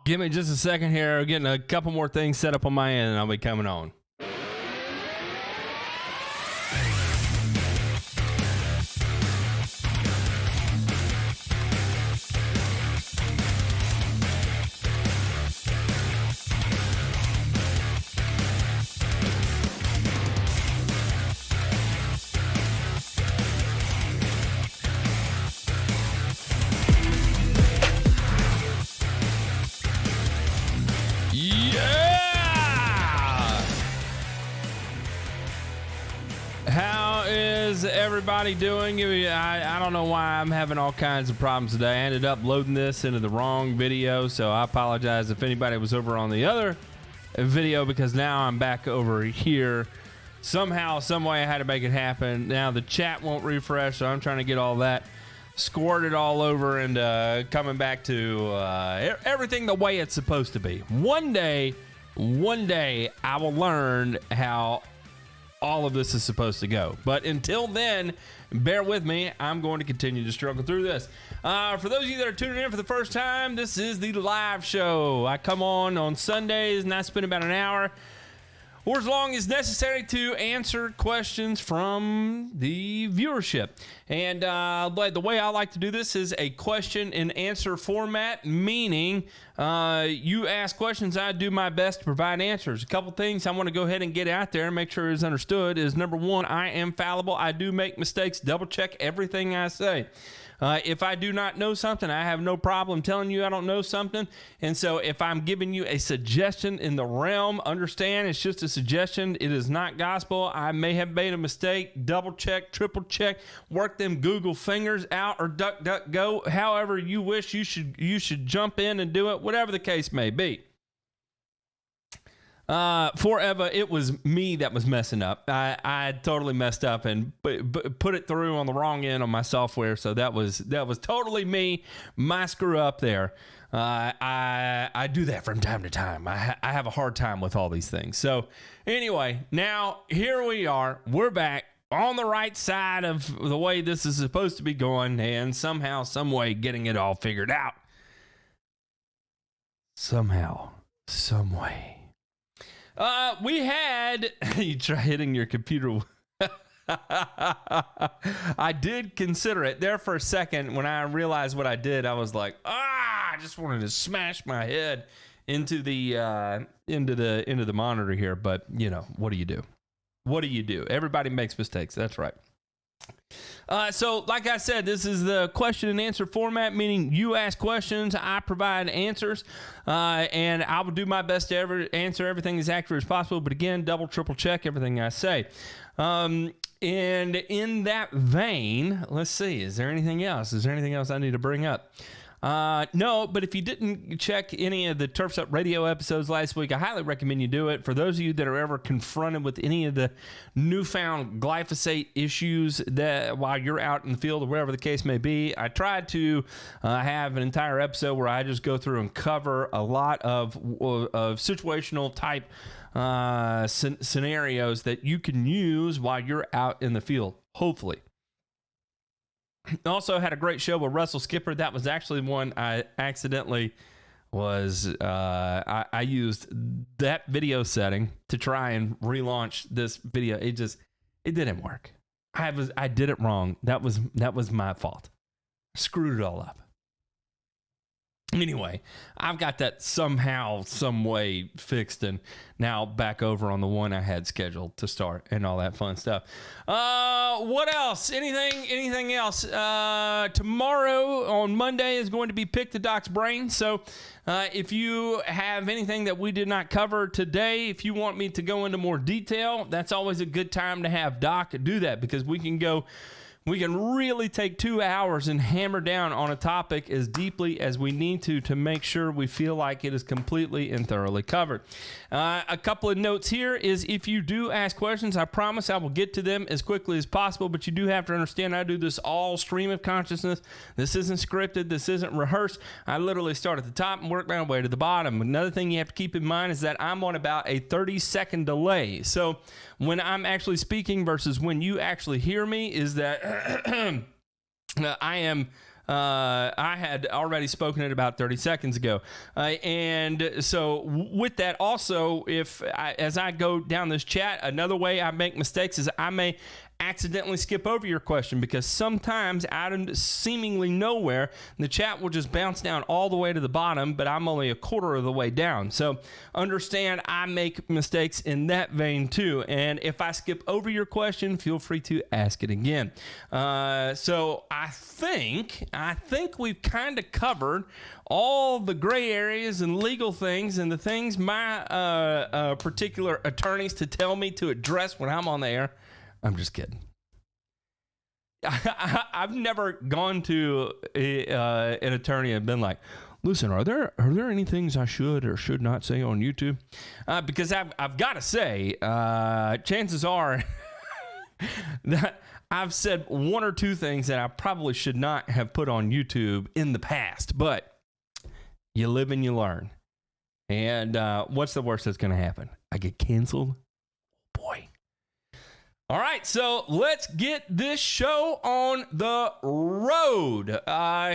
Give me just a second here. Getting a couple more things set up on my end, and I'll be coming on. Everybody doing? I don't know why I'm having all kinds of problems today. I ended up loading this into the wrong video, so I apologize if anybody was over on the other video, because now I'm back over here. Somehow, some way I had to make it happen. Now the chat won't refresh, so I'm trying to get all that squirted all over and coming back to everything the way it's supposed to be. One day I will learn how all of this is supposed to go. But until then, bear with me. I'm going to continue to struggle through this. For those of you that are tuning in for the first time, this is the live show. I come on Sundays and I spend about an hour or as long as necessary to answer questions from the viewership. And the way I like to do this is a question and answer format, meaning you ask questions, I do my best to provide answers. A couple things I want to go ahead and get out there and make sure it's understood is, number one, I am fallible. I do make mistakes. Double check everything I say. If I do not know something, I have no problem telling you I don't know something. And so if I'm giving you a suggestion in the realm, understand it's just a suggestion. It is not gospel. I may have made a mistake. Double check, triple check, work them Google fingers out, or duck, duck, go. However you wish, you should jump in and do it, whatever the case may be. Forever, it was me that was messing up. I totally messed up and put it through on the wrong end on my software. So that was totally me, my screw up there. I do that from time to time. I have a hard time with all these things. So anyway, now here we are. We're back on the right side of the way this is supposed to be going, and somehow, some way, getting it all figured out. Somehow, some way. We had, you try hitting your computer. I did consider it there for a second. When I realized what I did, I was like, I just wanted to smash my head into the monitor here. But you know, what do you do? What do you do? Everybody makes mistakes. That's right. So like I said, this is the question and answer format, meaning you ask questions, I provide answers, and I will do my best to answer everything as accurate as possible. But again, double, triple check everything I say. And in that vein, let's see, is there anything else? Is there anything else I need to bring up? No, but if you didn't check any of the Turfs Up Radio episodes last week, I highly recommend you do it. For those of you that are ever confronted with any of the newfound glyphosate issues that while you're out in the field or wherever the case may be, I tried to have an entire episode where I just go through and cover a lot of situational type scenarios that you can use while you're out in the field, hopefully. Also had a great show with Russell Skipper. That was actually one I accidentally was, I used that video setting to try and relaunch this video. It didn't work. I did it wrong. That was my fault. Screwed it all up. Anyway, I've got that somehow, some way fixed, and now back over on the one I had scheduled to start and all that fun stuff. What else? Anything else? Tomorrow on Monday is going to be Pick the Doc's Brain. So if you have anything that we did not cover today, if you want me to go into more detail, that's always a good time to have Doc do that, because we can really take 2 hours and hammer down on a topic as deeply as we need to make sure we feel like it is completely and thoroughly covered. A couple of notes here is, if you do ask questions, I promise I will get to them as quickly as possible, but you do have to understand I do this all stream of consciousness. This isn't scripted. This isn't rehearsed. I literally start at the top and work my way to the bottom. Another thing you have to keep in mind is that I'm on about a 30-second delay. So when I'm actually speaking versus when you actually hear me is that I am I had already spoken it about 30 seconds ago. And so with that also, as I go down this chat, another way I make mistakes is I may accidentally skip over your question, because sometimes out of seemingly nowhere, the chat will just bounce down all the way to the bottom, but I'm only a quarter of the way down. So understand I make mistakes in that vein too. And if I skip over your question, feel free to ask it again. So I think we've kind of covered all the gray areas and legal things and the things my particular attorneys to tell me to address when I'm on the air. I'm just kidding. I've never gone to an attorney and been like, listen, are there any things I should or should not say on YouTube? Because I've got to say, chances are that I've said one or two things that I probably should not have put on YouTube in the past. But you live and you learn. And what's the worst that's going to happen? I get canceled? Boy. All right, so let's get this show on the road.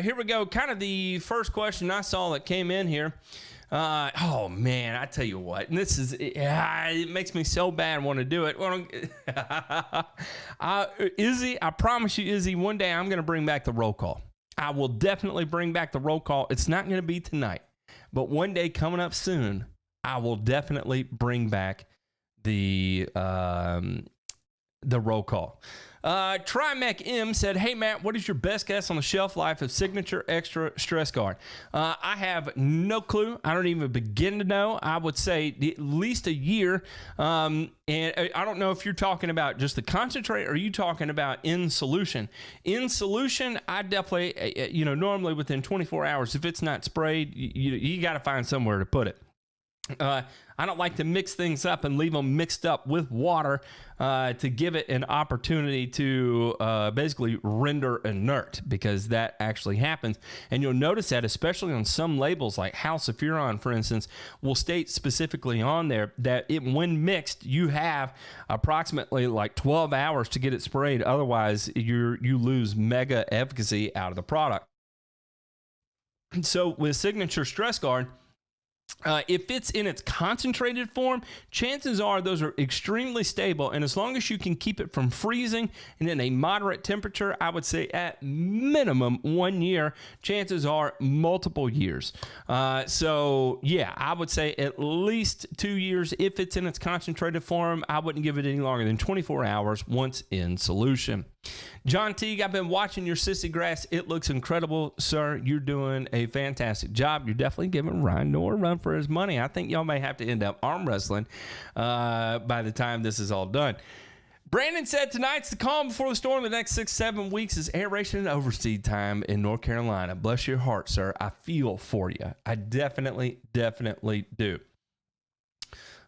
Here we go. Kind of the first question I saw that came in here. Oh, man, I tell you what. And this is, it makes me so bad want to do it. Well, Izzy, I promise you, Izzy, one day I'm going to bring back the roll call. I will definitely bring back the roll call. It's not going to be tonight, but one day coming up soon, I will definitely bring back the roll call. Trimec M said, hey, Matt, what is your best guess on the shelf life of Signature Extra Stress Guard? I have no clue. I don't even begin to know. I would say at least a year. And I don't know if you're talking about just the concentrate, or are you talking about in solution? In solution, I definitely, normally within 24 hours, if it's not sprayed, you got to find somewhere to put it. I don't like to mix things up and leave them mixed up with water to give it an opportunity to basically render inert, because that actually happens. And you'll notice that especially on some labels like House of Furon, for instance, will state specifically on there that when mixed, you have approximately like 12 hours to get it sprayed. Otherwise, you lose mega efficacy out of the product. So with Signature Stress Guard, if it's in its concentrated form, chances are those are extremely stable. And as long as you can keep it from freezing and in a moderate temperature, I would say at minimum 1 year, chances are multiple years. So yeah, I would say at least 2 years. If it's in its concentrated form, I wouldn't give it any longer than 24 hours once in solution. John Teague, I've been watching your sissy grass. It looks incredible, sir. You're doing a fantastic job. You're definitely giving Ryan Noah a run for his money. I think y'all may have to end up arm wrestling by the time this is all done. Brandon said tonight's the calm before the storm. The next 6-7 weeks is aeration and overseed time in North Carolina. Bless your heart, sir. I feel for you. I definitely do.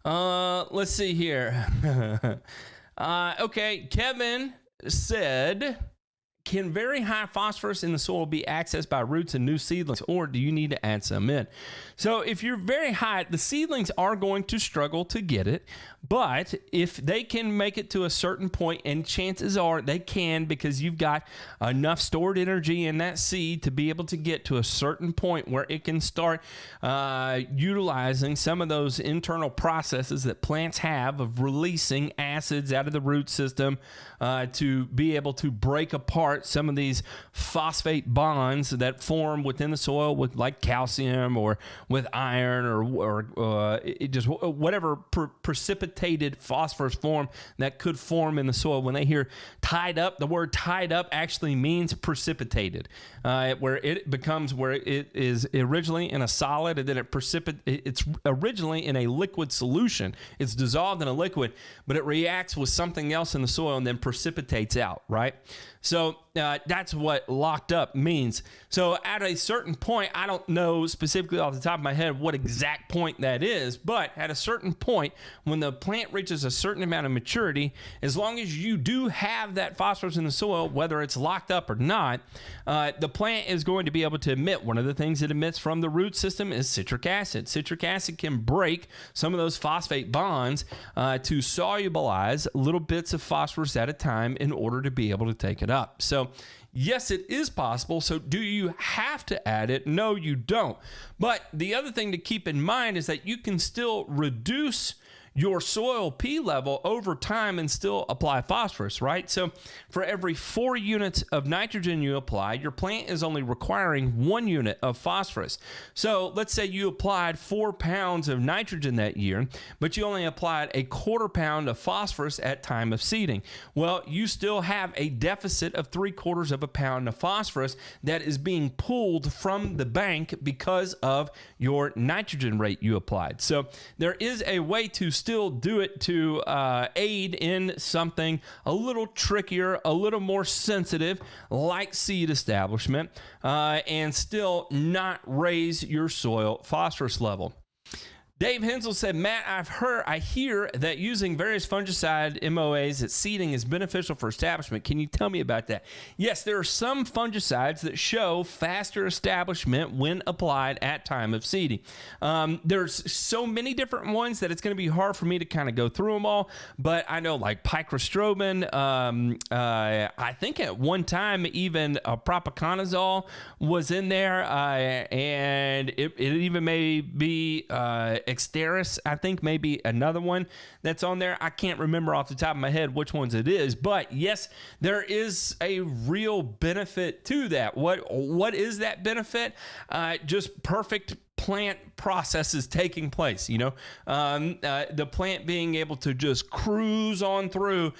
Let's see here. Okay, Kevin said, can very high phosphorus in the soil be accessed by roots and new seedlings, or do you need to add some in? So if you're very high, the seedlings are going to struggle to get it. But if they can make it to a certain point, and chances are they can, because you've got enough stored energy in that seed to be able to get to a certain point where it can start utilizing some of those internal processes that plants have of releasing acids out of the root system to be able to break apart some of these phosphate bonds that form within the soil with like calcium or with iron or just whatever precipitated phosphorus form that could form in the soil. When they hear tied up, the word tied up actually means precipitated, where it becomes, where it is originally in a solid and then it's originally in a liquid solution. It's dissolved in a liquid, but it reacts with something else in the soil and then precipitates out, right? So that's what locked up means. So at a certain point, I don't know specifically off the top of my head what exact point that is, but at a certain point, when the plant reaches a certain amount of maturity, as long as you do have that phosphorus in the soil, whether it's locked up or not, the plant is going to be able to emit. One of the things it emits from the root system is citric acid. Citric acid can break some of those phosphate bonds to solubilize little bits of phosphorus at a time in order to be able to take it up. So Yes, it is possible. So do you have to add it? No, you don't. But the other thing to keep in mind is that you can still reduce your soil P level over time and still apply phosphorus, right? So for every 4 units of nitrogen you apply, your plant is only requiring 1 unit of phosphorus. So let's say you applied 4 pounds of nitrogen that year, but you only applied a 1/4 pound of phosphorus at time of seeding. Well, you still have a deficit of 3/4 pound of phosphorus that is being pulled from the bank because of your nitrogen rate you applied. So there is a way to still do it to aid in something a little trickier, a little more sensitive, like seed establishment, and still not raise your soil phosphorus level. Dave Hensel said, Matt, I hear that using various fungicide MOAs at seeding is beneficial for establishment. Can you tell me about that? Yes, there are some fungicides that show faster establishment when applied at time of seeding. There's so many different ones that it's going to be hard for me to kind of go through them all, but I know like picrostrobin, I think at one time even propiconazole was in there, and it even may be Exteris, I think maybe another one that's on there. I can't remember off the top of my head which ones it is, but yes, there is a real benefit to that. What is that benefit? Just perfect plant processes taking place, the plant being able to just cruise on through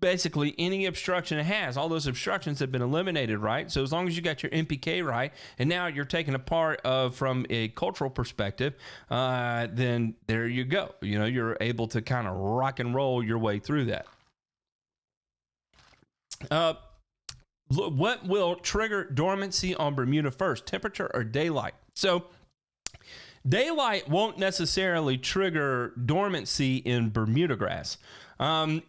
basically any obstruction it has. All those obstructions have been eliminated, right? So as long as you got your NPK right, and now you're taking a part of from a cultural perspective, then there you go. You're able to kind of rock and roll your way through that. What will trigger dormancy on Bermuda first, temperature or daylight? So daylight won't necessarily trigger dormancy in Bermuda grass.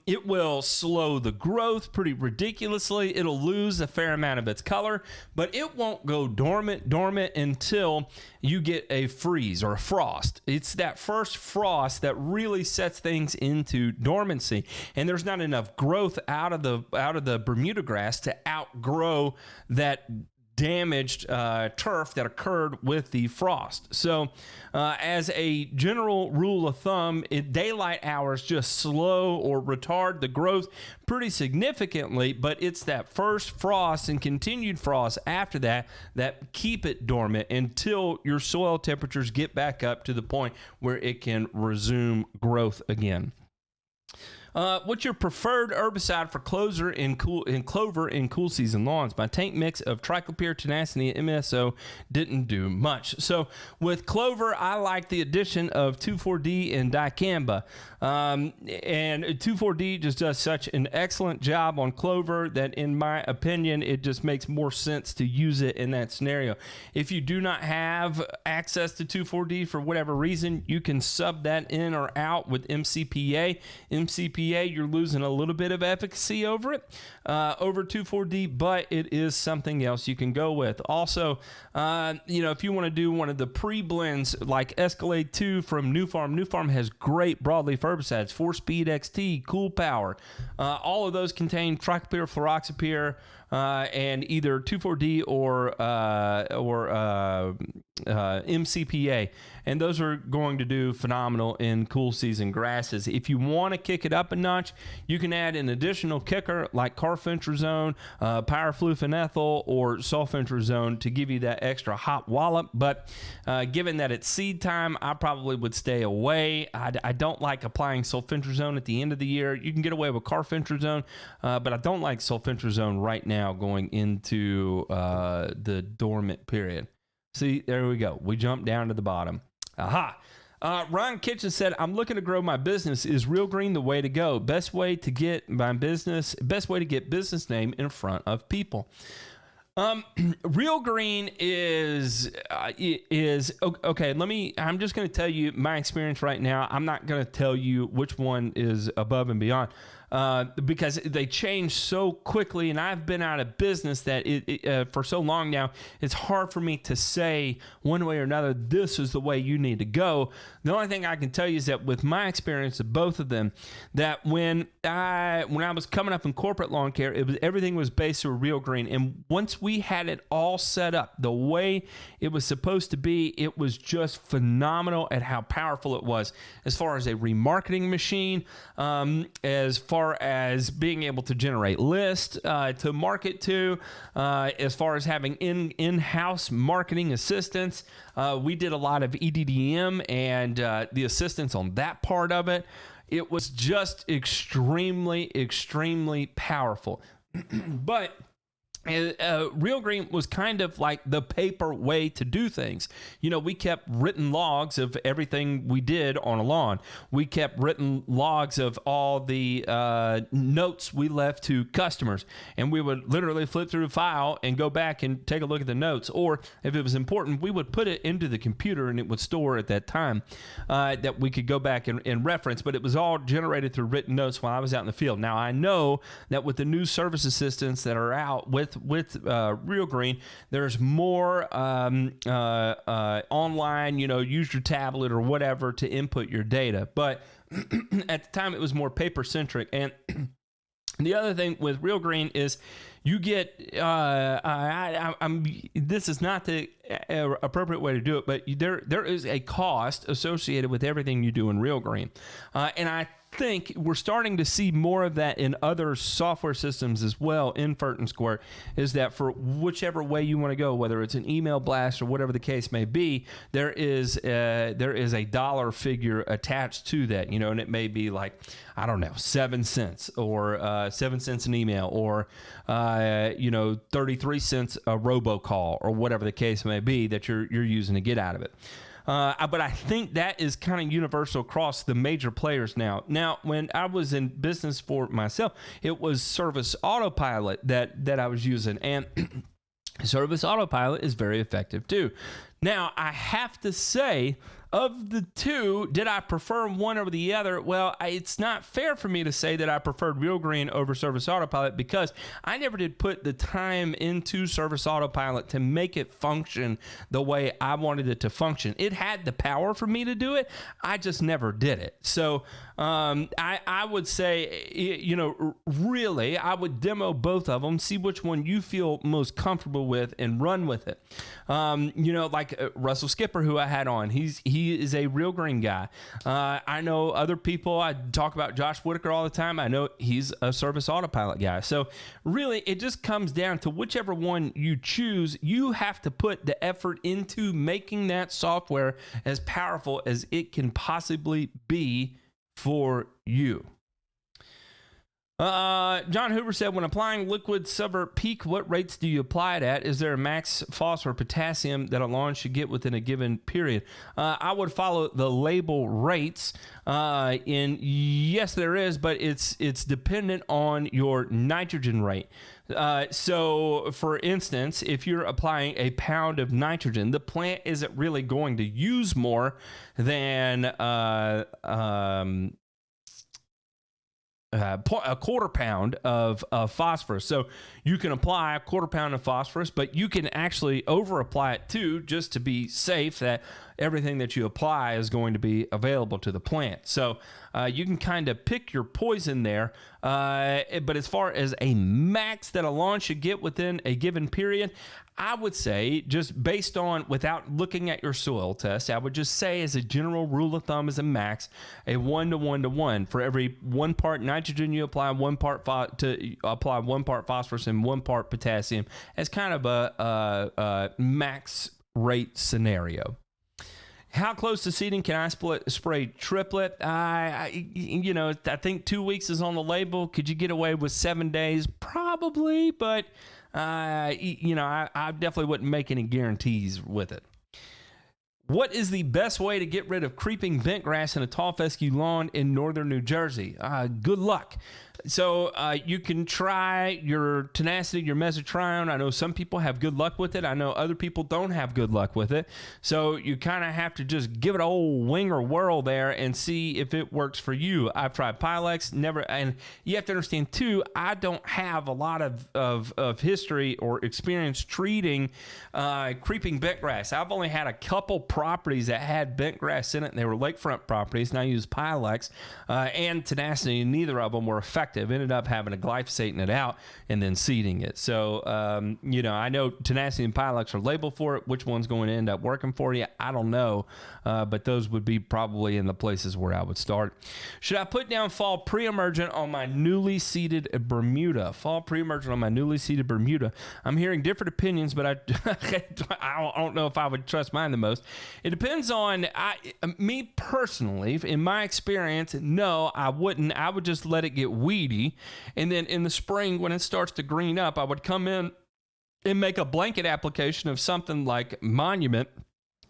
It will slow the growth pretty ridiculously. It'll lose a fair amount of its color, but it won't go dormant until you get a freeze or a frost. It's that first frost that really sets things into dormancy, and there's not enough growth out of the Bermuda grass to outgrow that damaged turf that occurred with the frost. So as a general rule of thumb, daylight hours just slow or retard the growth pretty significantly, but it's that first frost and continued frost after that keep it dormant until your soil temperatures get back up to the point where it can resume growth again. What's your preferred herbicide for Clover in cool season lawns? My tank mix of triclopyr, tenacity, and MSO didn't do much. So with Clover, I like the addition of 2,4-D and dicamba. And 2,4-D just does such an excellent job on Clover that, in my opinion, it just makes more sense to use it in that scenario. If you do not have access to 2,4-D for whatever reason, you can sub that in or out with MCPA. MCPA, you're losing a little bit of efficacy over it, over 2,4-D, but it is something else you can go with. Also, if you want to do one of the pre-blends like Escalade 2 from New Farm has great broadleaf herbicides, 4-Speed XT, Cool Power. All of those contain triclopyr, fluroxypyr, and either 2,4-D or MCPA, and those are going to do phenomenal in cool season grasses. If you want to kick it up a notch, you can add an additional kicker like carfentrazone, pyrfluoroethyl, or sulfentrazone to give you that extra hot wallop. But given that it's seed time, I probably would stay away. I don't like applying sulfentrazone at the end of the year. You can get away with carfentrazone, but I don't like sulfentrazone right now going into the dormant period. See, there we go. We jumped down to the bottom. Aha. Ron Kitchen said, I'm looking to grow my business. Is Real Green the way to go? Best way to get business name in front of people. Real Green is okay. I'm just going to tell you my experience right now. I'm not going to tell you which one is above and beyond. because they change so quickly, and I've been out of business that for so long now, it's hard for me to say one way or another, this is the way you need to go. The only thing I can tell you is that with my experience of both of them, that when I was coming up in corporate lawn care, everything was based on Real Green, and once we had it all set up the way it was supposed to be, it was just phenomenal at how powerful it was as far as a remarketing machine, as far as being able to generate lists to market to, as far as having in-house marketing assistance. We did a lot of EDDM and the assistance on that part of it. It was just extremely, extremely powerful. But Real Green was kind of like the paper way to do things. You know, we kept written logs of everything we did on a lawn. We kept written logs of all the notes we left to customers. And we would literally flip through the file and go back and take a look at the notes. Or if it was important, we would put it into the computer and it would store at that time that we could go back and reference. But it was all generated through written notes while I was out in the field. Now, I know that with the new service assistants that are out with Real Green, there's more online, use your tablet or whatever to input your data. But at the time, it was more paper centric. And the other thing with Real Green is you get, this is not the appropriate way to do it, but there is a cost associated with everything you do in Real Green. And I think we're starting to see more of that in other software systems as well in Fert & Squirt, is that for whichever way you want to go, whether it's an email blast or whatever the case may be, there is a dollar figure attached to that, and it may be like, I don't know, 7 cents or 7 cents an email or 33 cents a robocall or whatever the case may be that you're using to get out of it. But I think that is kind of universal across the major players now. Now, when I was in business for myself, it was Service Autopilot that I was using, and Service Autopilot is very effective too. Now, I have to say, of the two, did I prefer one over the other? Well, it's not fair for me to say that I preferred Real Green over Service Autopilot because I never did put the time into Service Autopilot to make it function the way I wanted it to function. It had the power for me to do it. I just never did it. So I would say, really, I would demo both of them, see which one you feel most comfortable with, and run with it. Like Russell Skipper, who I had on, he is a Real Green guy. I know other people. I talk about Josh Whitaker all the time. I know he's a Service Autopilot guy. So really, it just comes down to whichever one you choose. You have to put the effort into making that software as powerful as it can possibly be for you. John Hoover said, when applying liquid subvert peak, what rates do you apply it at? Is there a max phosphorus or potassium that a lawn should get within a given period? I would follow the label rates. Yes, there is, but it's dependent on your nitrogen rate. So, for instance, if you're applying a pound of nitrogen, the plant isn't really going to use more than a quarter pound of phosphorus. So you can apply a quarter pound of phosphorus, but you can actually over apply it too, just to be safe that everything that you apply is going to be available to the plant. So you can kind of pick your poison there. But as far as a max that a lawn should get within a given period, I would say, just based on, without looking at your soil test, I would just say as a general rule of thumb, as a max, a 1 to 1 to 1. For every 1 part nitrogen you apply, 1 part apply 1 part phosphorus and 1 part potassium as kind of a max rate scenario. How close to seeding can I spray triplet? I think 2 weeks is on the label. Could you get away with 7 days? Probably, but I definitely wouldn't make any guarantees with it. What is the best way to get rid of creeping bentgrass in a tall fescue lawn in northern New Jersey? Good luck. So you can try your tenacity, your mesotrione. I know some people have good luck with it. I know other people don't have good luck with it. So you kind of have to just give it a old wing or whirl there and see if it works for you. I've tried Pilex, never, and you have to understand too, I don't have a lot of history or experience treating creeping bentgrass. I've only had a couple properties that had bentgrass in it, and they were lakefront properties, and I used Pilex and tenacity, and neither of them were effective. Ended up having to glyphosate it out and then seeding it. So, I know tenacity and Pilex are labeled for it. Which one's going to end up working for you? I don't know, but those would be probably in the places where I would start. Should I put down fall pre-emergent on my newly seeded Bermuda? Fall pre-emergent on my newly seeded Bermuda. I'm hearing different opinions, but I don't know if I would trust mine the most. It depends on me personally. In my experience, no, I wouldn't. I would just let it get weedy, and then in the spring when it starts to green up, I would come in and make a blanket application of something like Monument,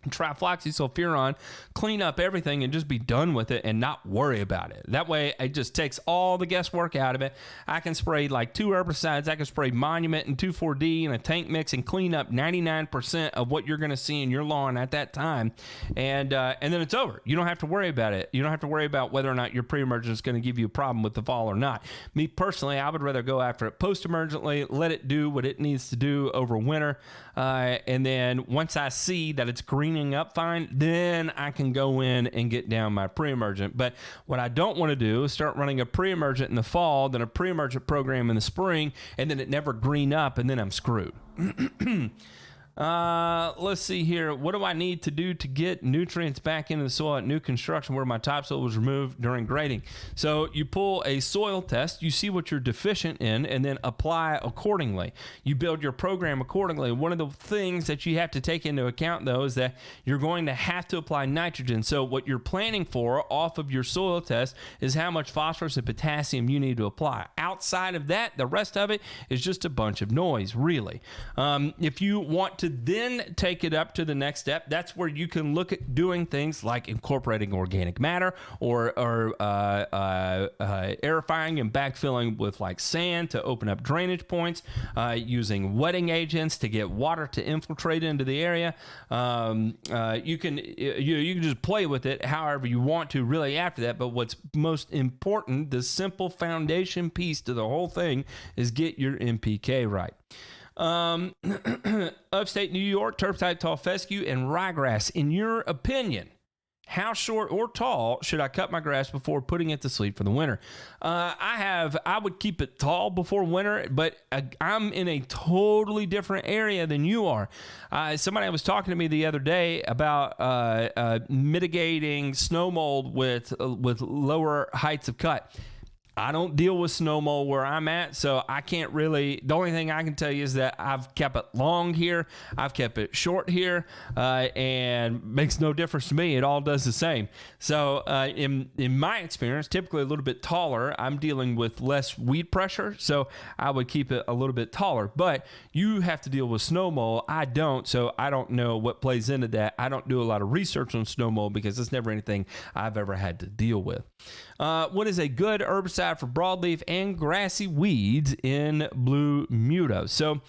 trifloxysulfuron, clean up everything and just be done with it and not worry about it. That way it just takes all the guesswork out of it. I can spray like 2 herbicides. I can spray Monument and 2,4-D in a tank mix and clean up 99% of what you're going to see in your lawn at that time, and then it's over. You don't have to worry about it. You don't have to worry about whether or not your pre-emergent is going to give you a problem with the fall or not. Me personally, I would rather go after it post-emergently, let it do what it needs to do over winter, and then once I see that it's greening up fine, then I can go in and get down my pre-emergent. But what I don't want to do is start running a pre-emergent in the fall, then a pre-emergent program in the spring, and then it never green up, and then I'm screwed. Let's see here. What do I need to do to get nutrients back into the soil at new construction where my topsoil was removed during grading? So you pull a soil test, you see what you're deficient in, and then apply accordingly. You build your program accordingly. One of the things that you have to take into account, though, is that you're going to have to apply nitrogen. So what you're planning for off of your soil test is how much phosphorus and potassium you need to apply. Outside of that, the rest of it is just a bunch of noise, really. If you want to then take it up to the next step, that's where you can look at doing things like incorporating organic matter or aerifying and backfilling with like sand to open up drainage points, using wetting agents to get water to infiltrate into the area. You can just play with it however you want to really after that, but what's most important, the simple foundation piece to the whole thing, is get your NPK right. Upstate New York, turf type tall fescue and ryegrass. In your opinion, how short or tall should I cut my grass before putting it to sleep for the winter? I would keep it tall before winter, but I'm in a totally different area than you are. Somebody was talking to me the other day about mitigating snow mold with lower heights of cut. I don't deal with snow mold where I'm at, so I can't really. The only thing I can tell you is that I've kept it long here, I've kept it short here, and makes no difference to me. It all does the same. So in my experience, typically a little bit taller, I'm dealing with less weed pressure, so I would keep it a little bit taller. But you have to deal with snow mold. I don't, so I don't know what plays into that. I don't do a lot of research on snow mold because it's never anything I've ever had to deal with. What is a good herbicide for broadleaf and grassy weeds in Bermuda? So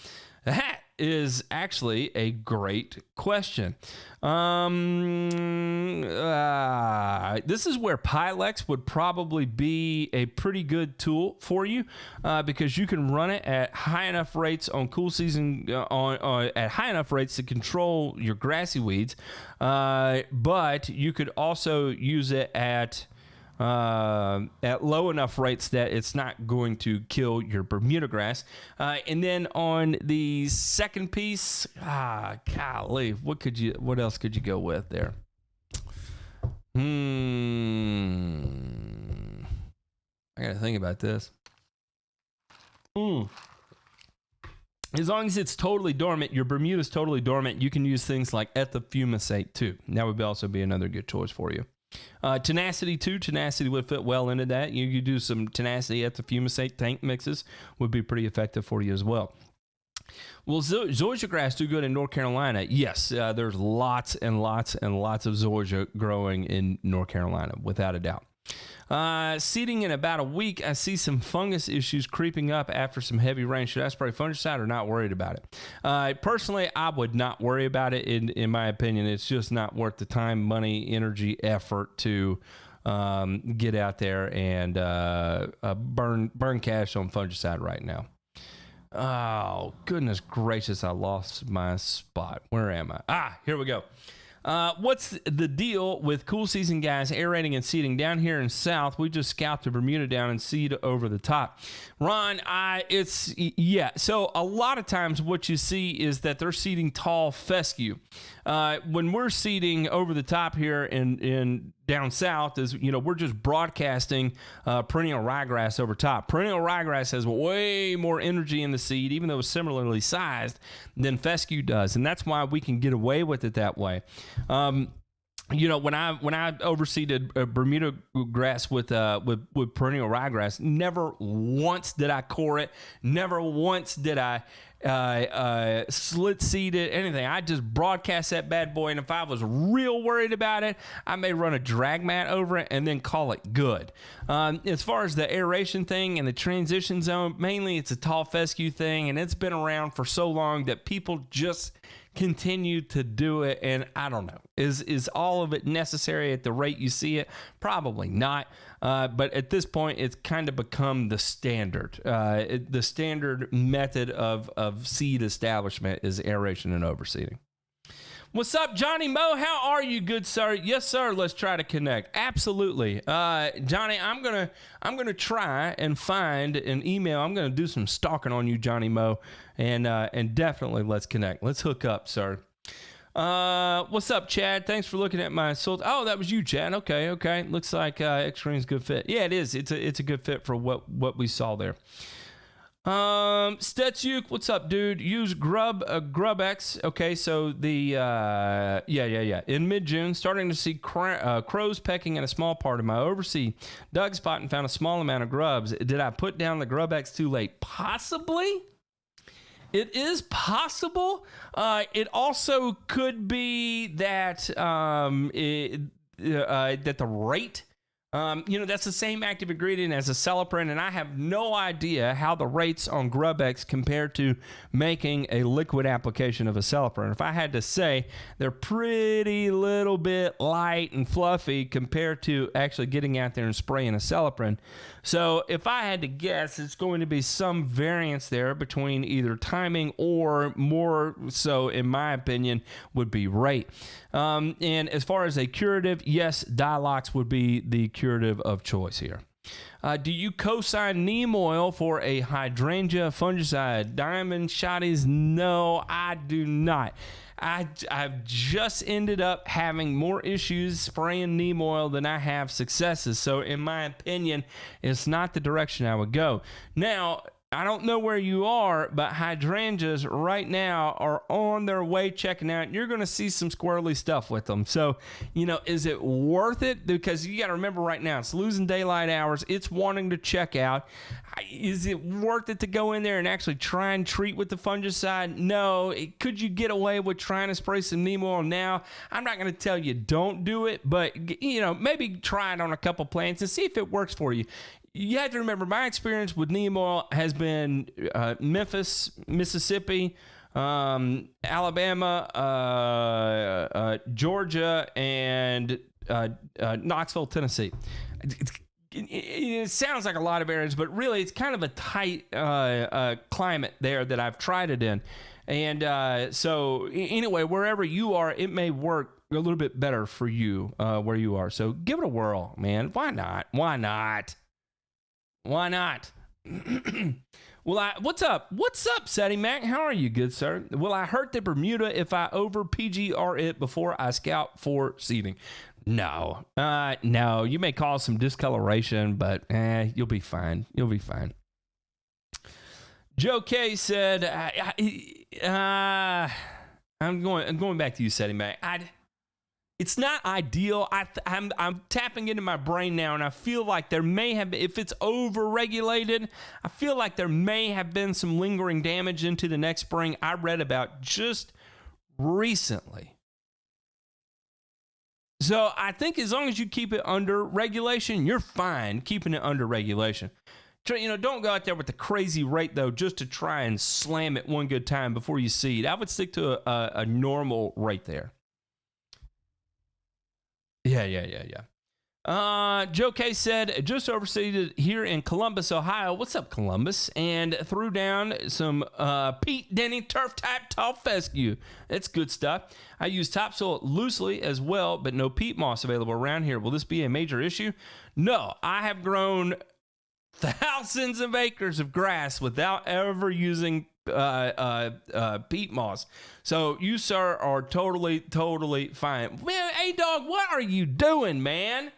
that is actually a great question. This is where Pilex would probably be a pretty good tool for you, because you can run it at high enough rates on cool season, at high enough rates to control your grassy weeds, but you could also use it at low enough rates that it's not going to kill your Bermuda grass. And then on the second piece, golly, what else could you go with there? I gotta think about this. As long as it's totally dormant, your Bermuda's totally dormant, you can use things like ethofumicate too. That would also be another good choice for you. Tenacity too. Tenacity would fit well into that. You do some tenacity ethofumicate tank mixes would be pretty effective for you as well. Will zoysia grass do good in North Carolina? Yes, there's lots and lots and lots of zoysia growing in North Carolina, without a doubt. Seeding in about a week, I see some fungus issues creeping up after some heavy rain. Should I spray fungicide or not worried about it? Personally, I would not worry about it. In my opinion, it's just not worth the time, money, energy, effort to get out there and burn cash on fungicide right now. Oh, goodness gracious, I lost my spot. Where am I? Here we go. What's the deal with cool season guys aerating and seeding? Down here in South, we just scalped the Bermuda down and seed over the top. Ron, so a lot of times what you see is that they're seeding tall fescue. When we're seeding over the top here in down south, is we're just broadcasting perennial ryegrass over top. Perennial ryegrass has way more energy in the seed, even though it's similarly sized, than fescue does, and that's why we can get away with it that way. When I overseeded Bermuda grass with perennial ryegrass, never once did I core it. Never once did I slit seed it, anything. I just broadcast that bad boy, and if I was real worried about it, I may run a drag mat over it and then call it good. As far as the aeration thing and the transition zone, mainly it's a tall fescue thing, and it's been around for so long that people just continue to do it, and I don't know. Is all of it necessary at the rate you see it? Probably not. But at this point, it's kind of become the standard. The standard method of seed establishment is aeration and overseeding. What's up, Johnny Moe? How are you, good sir? Yes, sir. Let's try to connect. Absolutely, Johnny. I'm gonna try and find an email. I'm gonna do some stalking on you, Johnny Moe, and definitely let's connect. Let's hook up, sir. What's up, Chad? Thanks for looking at my salt. Oh, that was you, Chad. Okay. Looks like X-Ring's a good fit. Yeah, it is. It's a good fit for what we saw there. Stetsuk, what's up, dude? Use GrubX. Okay, so the in mid-June, starting to see crows pecking in a small part of my overseed. Dug spot and found a small amount of grubs. Did I put down the GrubX too late? Possibly. It is possible. It also could be that that the rate. That's the same active ingredient as a Celiprin, and I have no idea how the rates on GrubX compare to making a liquid application of a Celiprin. If I had to say, they're pretty little bit light and fluffy compared to actually getting out there and spraying a Celiprin. So if I had to guess, it's going to be some variance there between either timing or, more so in my opinion, would be rate. And as far as a curative, yes, Dialox would be the curative of choice here. Do you co-sign neem oil for a hydrangea fungicide? Diamond shotties? No, I do not. I've just ended up having more issues spraying neem oil than I have successes. So in my opinion, it's not the direction I would go. Now, I don't know where you are, but hydrangeas right now are on their way checking out. You're going to see some squirrely stuff with them. So, is it worth it? Because you got to remember right now, it's losing daylight hours. It's wanting to check out. Is it worth it to go in there and actually try and treat with the fungicide? No. Could you get away with trying to spray some neem oil now? I'm not going to tell you don't do it, but, maybe try it on a couple plants and see if it works for you. You have to remember, my experience with neem oil has been Memphis, Mississippi, Alabama, Georgia, and Knoxville, Tennessee. It sounds like a lot of areas, but really it's kind of a tight climate there that I've tried it in. And so anyway, wherever you are, it may work a little bit better for you where you are. So give it a whirl, man. Why not? Well, what's up? What's up, Sadie Mac? How are you, good sir? Will I hurt the Bermuda if I over PGR it before I scout for seeding? No. No. You may cause some discoloration, but you'll be fine. Joe K said, I'm going back to you, Sadie Mac. It's not ideal. I'm tapping into my brain now, and I feel like there may have been, if it's over-regulated, I feel like there may have been some lingering damage into the next spring. I read about just recently So I think as long as you keep it under regulation, you're fine keeping it under regulation. Don't go out there with the crazy rate, though, just to try and slam it one good time before you seed. I would stick to a normal rate there. Yeah. Joe K said, just overseeded here in Columbus, Ohio. What's up, Columbus? And threw down some peat denny turf type tall fescue. That's good stuff. I use topsoil loosely as well, but no peat moss available around here. Will this be a major issue? No, I have grown thousands of acres of grass without ever using peat moss. So you, sir, are totally fine. Man, hey, dog, what are you doing, man?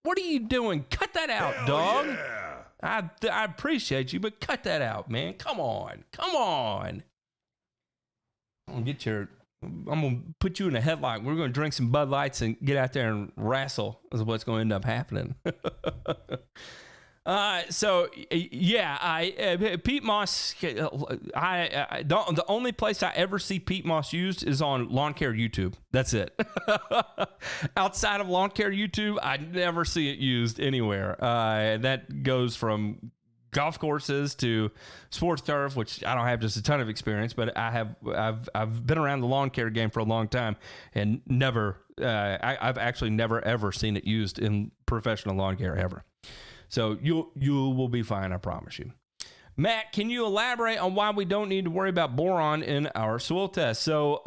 What are you doing? Cut that out, hell dog. Yeah. I appreciate you, but cut that out, man. Come on. I'm gonna put you in a headlock. We're gonna drink some Bud Lights and get out there and wrestle is what's gonna end up happening. Peat moss. The only place I ever see peat moss used is on lawn care YouTube. That's it. Outside of lawn care YouTube, I never see it used anywhere. That goes from golf courses to sports turf, which I don't have just a ton of experience, but I've been around the lawn care game for a long time and I've actually never ever seen it used in professional lawn care ever. So you will be fine, I promise you. Matt, can you elaborate on why we don't need to worry about boron in our soil test? So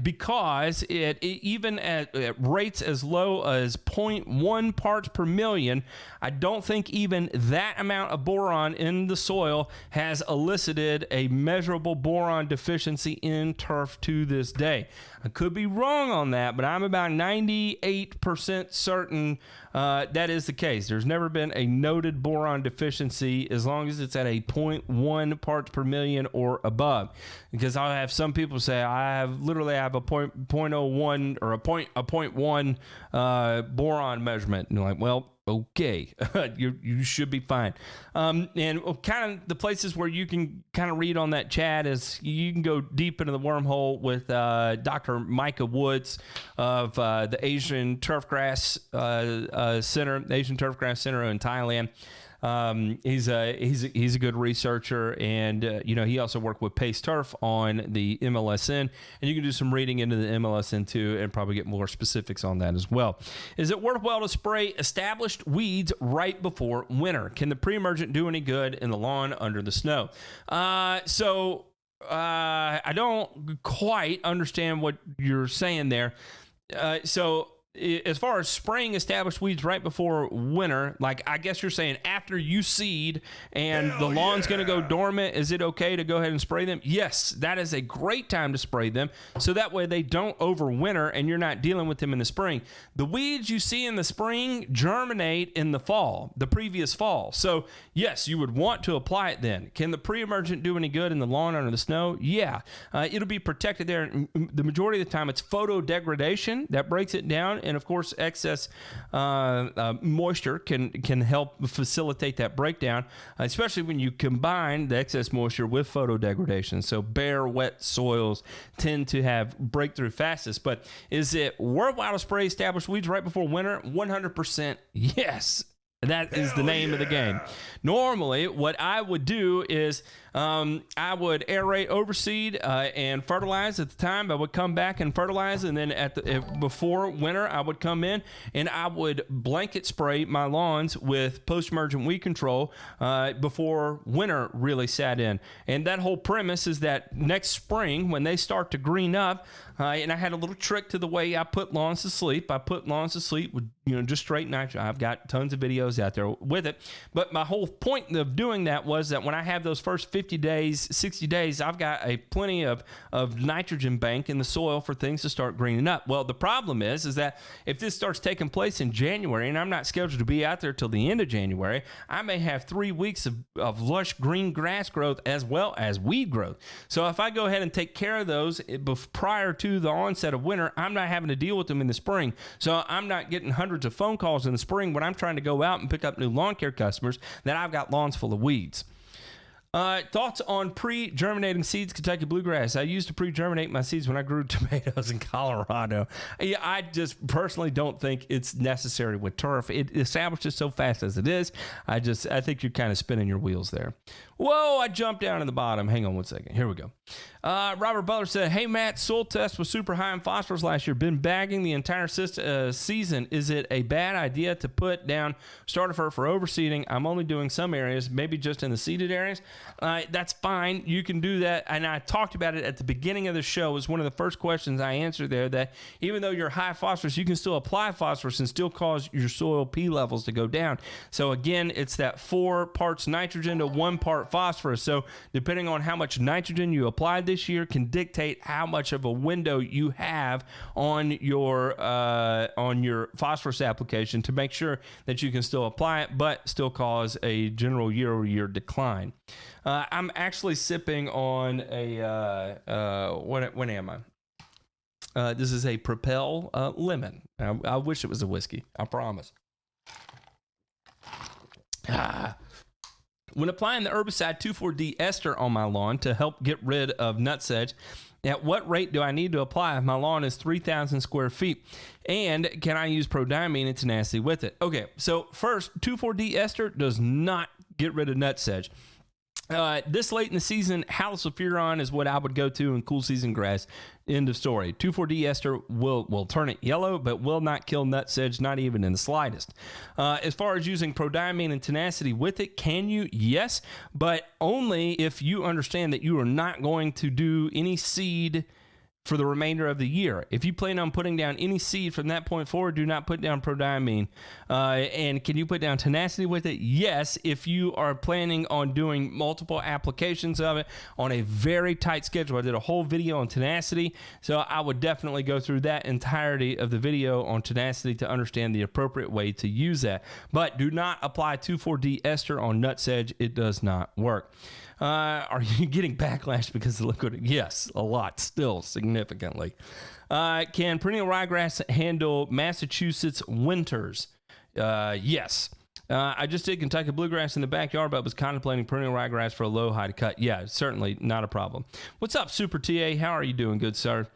because it even at rates as low as 0.1 parts per million, I don't think even that amount of boron in the soil has elicited a measurable boron deficiency in turf to this day. I could be wrong on that, but I'm about 98% certain that is the case. There's never been a noted boron deficiency as long as it's at a 0.1 parts per million or above. Because I'll have some people say I have a 0.01 or a 0.1 boron measurement, and you're like, well, okay, you should be fine. And kind of the places where you can kind of read on that chat is you can go deep into the wormhole with Dr. Micah Woods of the Asian Turfgrass Center, Asian Turfgrass Center in Thailand. He's a good researcher, and he also worked with Pace Turf on the MLSN, and you can do some reading into the MLSN too, and probably get more specifics on that as well. Is it worthwhile to spray established weeds right before winter? Can the pre-emergent do any good in the lawn under the snow? I don't quite understand what you're saying there. As far as spraying established weeds right before winter, like I guess you're saying after you seed and the lawn's going to go dormant, is it okay to go ahead and spray them? Yes, that is a great time to spray them, so that way they don't overwinter and you're not dealing with them in the spring. The weeds you see in the spring germinate in the fall, the previous fall. So yes, you would want to apply it then. Can the pre-emergent do any good in the lawn under the snow? Yeah, it'll be protected there. The majority of the time it's photo degradation that breaks it down. And of course, excess moisture can help facilitate that breakdown, especially when you combine the excess moisture with photo degradation. So bare, wet soils tend to have breakthrough fastest. But is it worthwhile to spray established weeds right before winter? 100% yes. That is the name of the game. Normally, what I would do is I would aerate, overseed, and fertilize at the time. I would come back and fertilize, and then before winter, I would come in and I would blanket spray my lawns with post-emergent weed control before winter really sat in. And that whole premise is that next spring, when they start to green up, and I had a little trick to the way I put lawns to sleep. I put lawns to sleep with just straight nitrogen. I've got tons of videos out there with it. But my whole point of doing that was that when I have those first 50 days, 60 days, I've got plenty of nitrogen bank in the soil for things to start greening up. Well, the problem is that if this starts taking place in January, and I'm not scheduled to be out there till the end of January, I may have 3 weeks of lush green grass growth as well as weed growth. So if I go ahead and take care of those prior to the onset of winter, I'm not having to deal with them in the spring. So I'm not getting hundreds of phone calls in the spring when I'm trying to go out and pick up new lawn care customers that I've got lawns full of weeds. Thoughts on pre-germinating seeds, Kentucky bluegrass. I used to pre-germinate my seeds when I grew tomatoes in Colorado. Yeah, I just personally don't think it's necessary with turf. It establishes so fast as it is. I think you're kind of spinning your wheels there. Whoa, I jumped down in the bottom. Hang on one second. Here we go. Robert Butler said, hey, Matt, soil test was super high in phosphorus last year. Been bagging the entire season. Is it a bad idea to put down starter for overseeding? I'm only doing some areas, maybe just in the seeded areas. That's fine. You can do that. And I talked about it at the beginning of the show. It was one of the first questions I answered there, that even though you're high phosphorus, you can still apply phosphorus and still cause your soil P levels to go down. So again, it's that 4 parts nitrogen to 1 part phosphorus. So depending on how much nitrogen you applied this year can dictate how much of a window you have on your phosphorus application to make sure that you can still apply it, but still cause a general year-over-year decline. I'm actually sipping on a when am I? This is a Propel lemon. I wish it was a whiskey. I promise. When applying the herbicide 2,4-D ester on my lawn to help get rid of nutsedge, at what rate do I need to apply if my lawn is 3,000 square feet? And can I use prodiamine and tenacity with it? Okay, so first, 2,4-D ester does not get rid of nutsedge. This late in the season, halosulfuron is what I would go to in cool season grass. End of story. 2,4-D ester will turn it yellow, but will not kill nutsedge, not even in the slightest. As far as using prodiamine and tenacity with it, can you? Yes, but only if you understand that you are not going to do any seed for the remainder of the year. If you plan on putting down any seed from that point forward, do not put down prodiamine. And can you put down tenacity with it? Yes, if you are planning on doing multiple applications of it on a very tight schedule. I did a whole video on tenacity, so I would definitely go through that entirety of the video on tenacity to understand the appropriate way to use that. But do not apply 2,4-D ester on nutsedge. It does not work. Are you getting backlash because of liquid? Yes, a lot, still significantly. Can perennial ryegrass handle Massachusetts winters? Yes. I just did Kentucky bluegrass in the backyard, but was contemplating perennial ryegrass for a low height cut. Yeah, certainly not a problem. What's up, Super TA? How are you doing, good sir?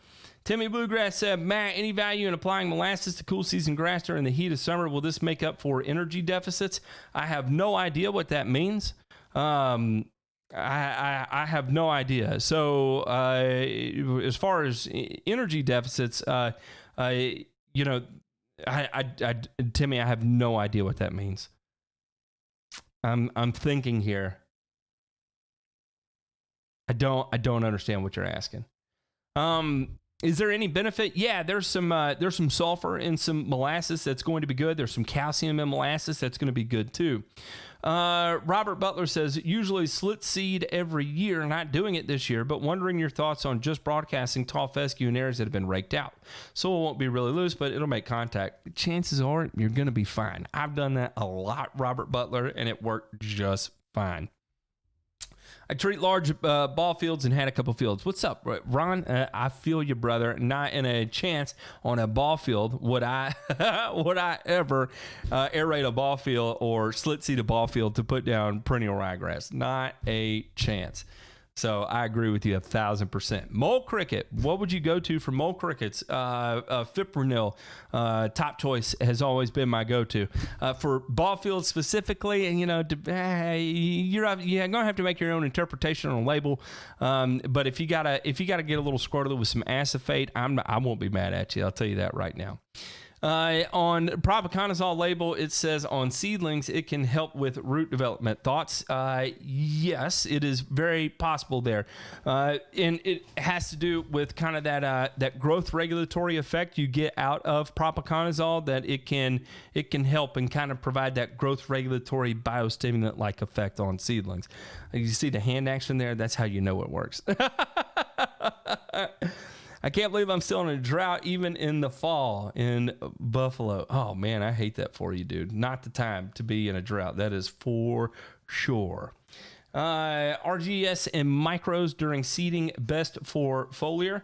Timmy Bluegrass said, Matt, any value in applying molasses to cool season grass during the heat of summer? Will this make up for energy deficits? I have no idea what that means. I have no idea. So as far as energy deficits, Timmy, I have no idea what that means. I'm thinking here. I don't understand what you're asking. Is there any benefit? Yeah, there's some sulfur in some molasses that's going to be good. There's some calcium in molasses that's going to be good too. Robert Butler says, usually split seed every year, not doing it this year, but wondering your thoughts on just broadcasting tall fescue in areas that have been raked out. Soil won't be really loose, but it'll make contact. Chances are you're going to be fine. I've done that a lot, Robert Butler, and it worked just fine. I treat large ball fields and had a couple fields. What's up, Ron? I feel you, brother. Not in a chance on a ball field would I ever aerate a ball field or split seed a ball field to put down perennial ryegrass. Not a chance. So I agree with you 1,000%. Mole cricket. What would you go to for mole crickets? Fipronil, top choice, has always been my go-to. For ball fields specifically, you're gonna have to make your own interpretation on a label. But if you gotta get a little squirtle with some acephate, I won't be mad at you. I'll tell you that right now. On propiconazole label, it says on seedlings it can help with root development. Thoughts? Yes, it is very possible there, and it has to do with kind of that growth regulatory effect you get out of propiconazole. That it can help and kind of provide that growth regulatory biostimulant like effect on seedlings. You see the hand action there? That's how you know it works. I can't believe I'm still in a drought even in the fall in Buffalo. Oh, man, I hate that for you, dude. Not the time to be in a drought. That is for sure. RGS and micros during seeding, best for foliar.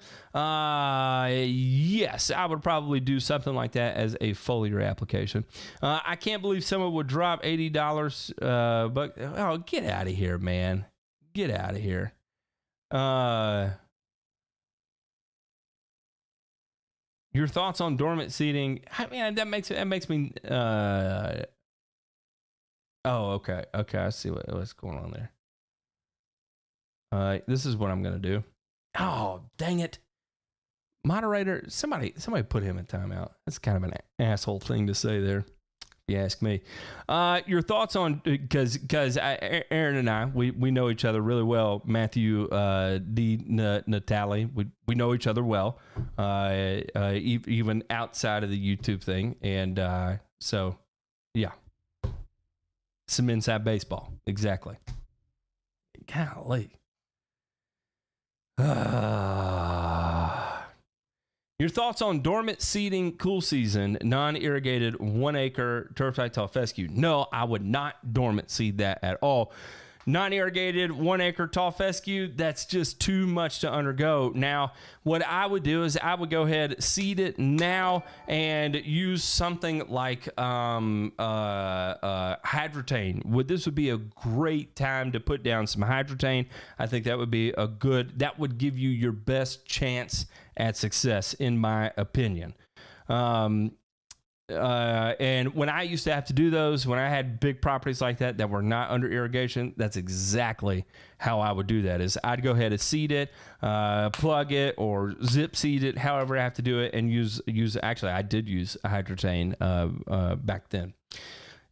Yes, I would probably do something like that as a foliar application. I can't believe someone would drop $80. But get out of here, man. Get out of here. Your thoughts on dormant seeding? I mean, that makes me. Oh, okay. I see what's going on there. This is what I'm gonna do. Oh, dang it, moderator! Somebody put him in timeout. That's kind of an asshole thing to say there. You ask me. Your thoughts on, because Aaron and I, we know each other really well. Matthew, Natalie, we know each other well, even outside of the YouTube thing. And so, yeah. Some inside baseball. Exactly. Golly. Your thoughts on dormant seeding, cool season, non-irrigated 1 acre turf-type tall fescue? No, I would not dormant seed that at all. Non-irrigated 1 acre tall fescue, that's just too much to undergo. Now, what I would do is I would go ahead, seed it now, and use something like hydrotane. This would be a great time to put down some hydrotane. I think that would be that would give you your best chance at success, in my opinion. And when I used to have to do those, when I had big properties like that were not under irrigation, that's exactly how I would do that. Is I'd go ahead and seed it, plug it, or zip seed it, however I have to do it, and use. Actually, I did use a hydrotane back then.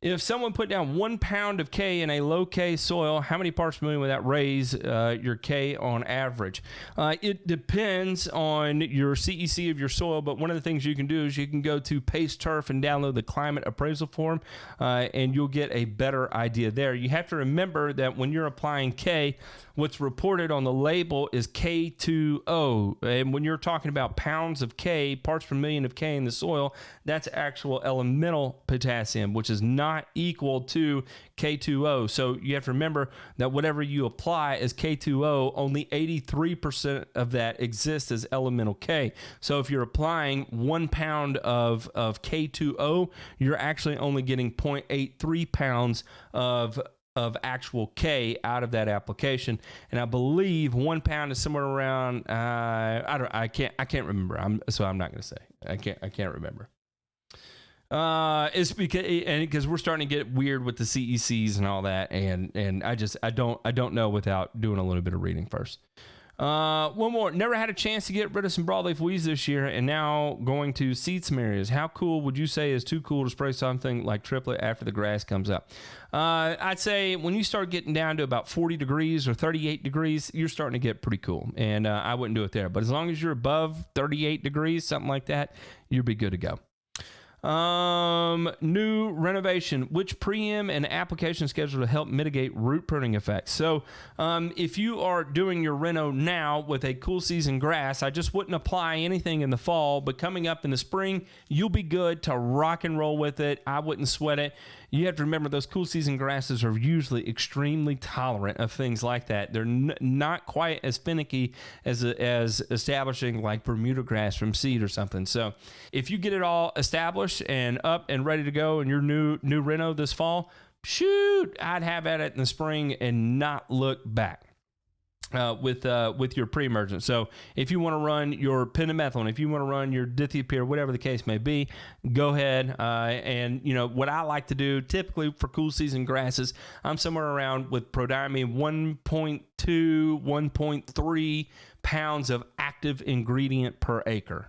If someone put down 1 pound of K in a low K soil, how many parts per million would that raise your K on average? It depends on your CEC of your soil, but one of the things you can do is you can go to Paste Turf and download the climate appraisal form, and you'll get a better idea there. You have to remember that when you're applying K, what's reported on the label is K2O. And when you're talking about pounds of K, parts per million of K in the soil, that's actual elemental potassium, which is not equal to K2O. So you have to remember that whatever you apply as K2O, only 83% of that exists as elemental K. So if you're applying 1 pound of K2O, you're actually only getting 0.83 pounds of actual K out of that application, and I believe 1 pound is somewhere around. I can't remember. I'm not going to say. I can't remember. It's because we're starting to get weird with the CECs and all that, and I don't know without doing a little bit of reading first. One more. Never had a chance to get rid of some broadleaf weeds this year, and now going to seed some areas. How cool would you say is too cool to spray something like triplet after the grass comes up? I'd say when you start getting down to about 40 degrees or 38 degrees, you're starting to get pretty cool, and I wouldn't do it there. But as long as you're above 38 degrees, something like that, you'll be good to go. New renovation, which pre-em and application schedule to help mitigate root pruning effects. So if you are doing your reno now with a cool season grass, I just wouldn't apply anything in the fall, but coming up in the spring, you'll be good to rock and roll with it. I wouldn't sweat it. You have to remember those cool season grasses are usually extremely tolerant of things like that. They're not quite as finicky as establishing like Bermuda grass from seed or something. So if you get it all established and up and ready to go in your new reno this fall, shoot, I'd have at it in the spring and not look back. With your pre-emergent. So if you want to run your pendimethalin, if you want to run your dithiopyr, whatever the case may be, go ahead. And what I like to do typically for cool season grasses, I'm somewhere around with prodiamine 1.2, 1.3 pounds of active ingredient per acre.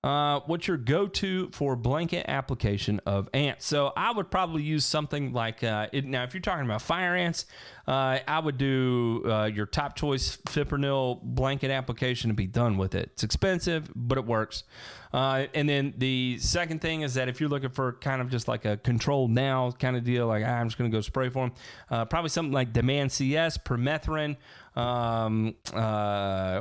What's your go-to for blanket application of ants? So I would probably use something like now if you're talking about fire ants, I would do your top choice fipronil blanket application and be done with it. It's expensive, but it works. And then the second thing is that if you're looking for kind of just like a controlled now kind of deal, like I'm just going to go spray for them, probably something like Demand CS, permethrin,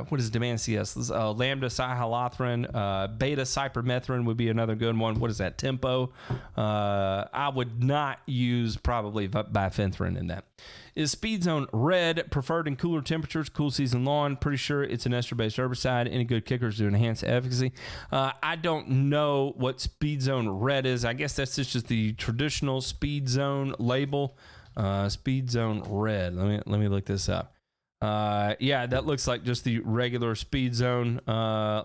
what is Demand CS? Lambda cyhalothrin, beta cypermethrin would be another good one. What is that? Tempo. I would not use probably bifenthrin in that. Is Speed Zone Red preferred in cooler temperatures, cool season lawn? Pretty sure it's an ester-based herbicide. Any good kickers to enhance efficacy? I don't know what Speed Zone Red is. I guess that's just the traditional Speed Zone label. Speed zone red. Let me look this up. Yeah, that looks like just the regular speed zone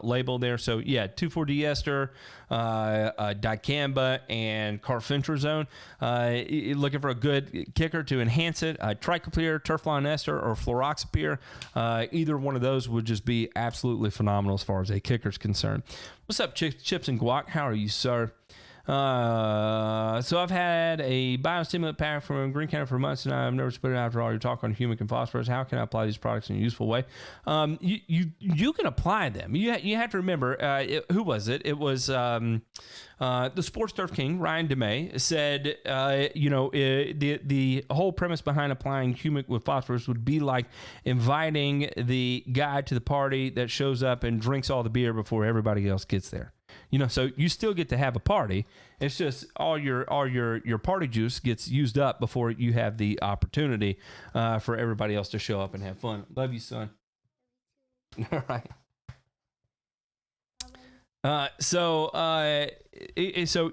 label there. So yeah, 2,4-D ester, dicamba, and carfentrazone. Looking for a good kicker to enhance it. Triclopyr, terflon ester, or fluroxypyr. Either one of those would just be absolutely phenomenal as far as a kicker's concerned. What's up, Chips and Guac? How are you, sir? So I've had a biostimulant pack from Green County for months, and I've never split it after all your talk on humic and phosphorus. How can I apply these products in a useful way? You can apply them. You have to remember, who was it? It was the Sports Turf King, Ryan DeMay, said, the whole premise behind applying humic with phosphorus would be like inviting the guy to the party that shows up and drinks all the beer before everybody else gets there. So you still get to have a party. It's just all your party juice gets used up before you have the opportunity for everybody else to show up and have fun. Love you, son. All right. So